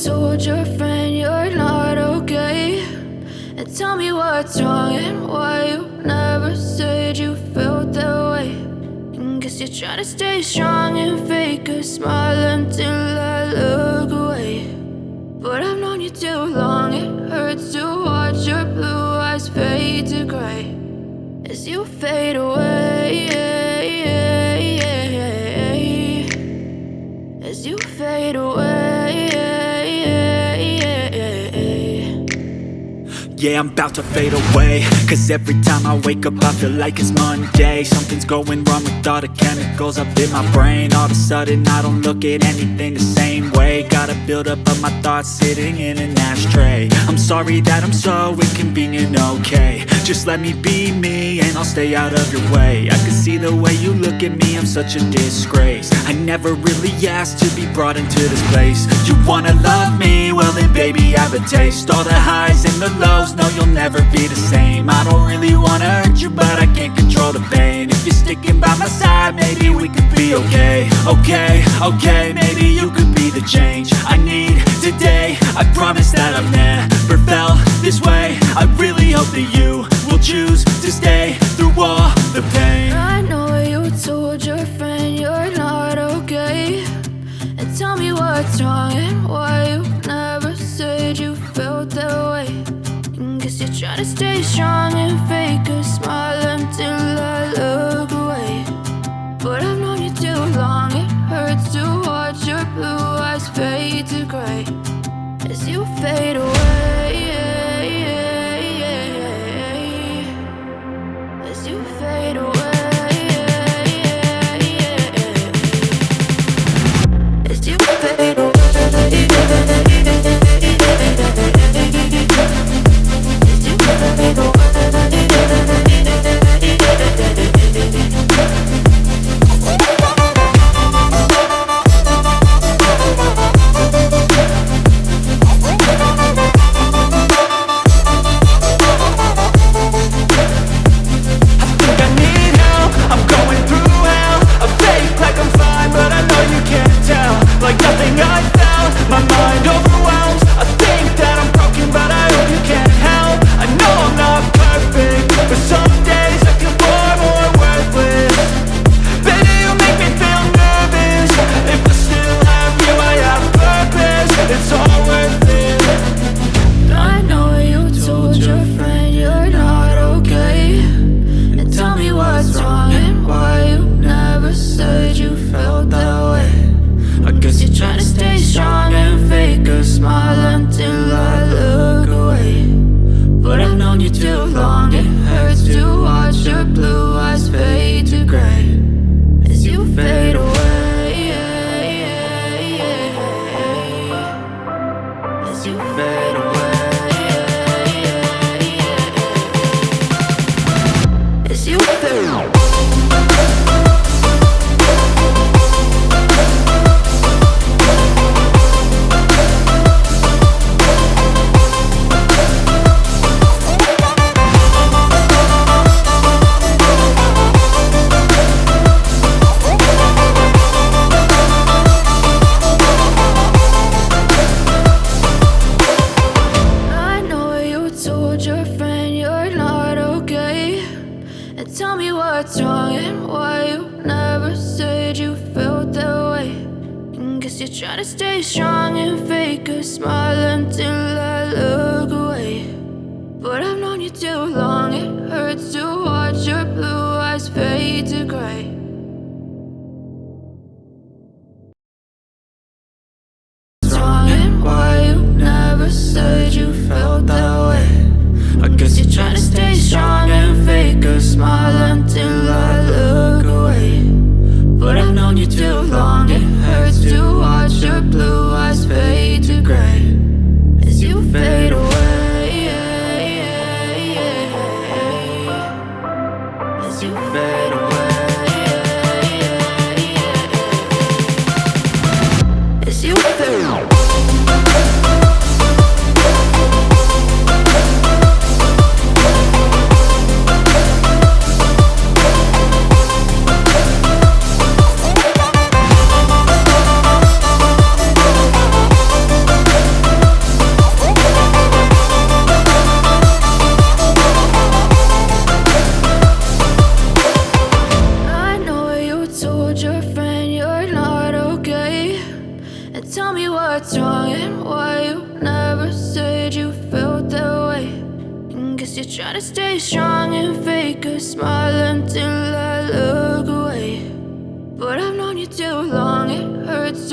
told your friend you're not okay, and tell me what's wrong and why you never said you felt that way. And guess you're trying to stay strong and fake a smile until I look away. But I've known you too long, it hurts to watch your blue eyes fade to gray as you fade away, as you fade away. Yeah, I'm about to fade away, cause every time I wake up I feel like it's Monday. Something's going wrong with all the chemicals up in my brain. All of a sudden I don't look at anything the same way. Got a buildup of my thoughts sitting in an ashtray. I'm sorry that I'm so inconvenient, okay. Just let me be me and I'll stay out of your way. I can see the way you look at me, I'm such a disgrace. I never really asked to be brought into this place. You wanna love me? Well then baby I have a taste. All the highs and the lows, no you'll never be the same. I don't really wanna hurt you but I can't control the pain. If you're sticking by my side maybe we could be okay. Okay, maybe you could be the change I need today. I promise that I've never felt this way. I really hope that you will choose to stay through all the pain. I know you told your friend you're not okay, and tell me what's wrong and why you never said you felt that way. And guess you're trying to stay strong and fake a smile until I look away. But I've known you too long, it hurts to watch your blue eyes fade to gray as you fade away, as you fade away, as you fade away. Trying to stay strong and fake a smile until I look away. But I've known you too long, it hurts to watch your blue eyes fade to gray. What's wrong and why you never said you felt that way? I guess you're trying to stay strong and fake a smile until I look away. But I've known you too long, it hurts to watch your blue eyes fade to gray as you fade away, as you fade away, as you fade away. felt that way. And guess you're trying to stay strong and fake a smile until I look away. But I've known you too long, it hurts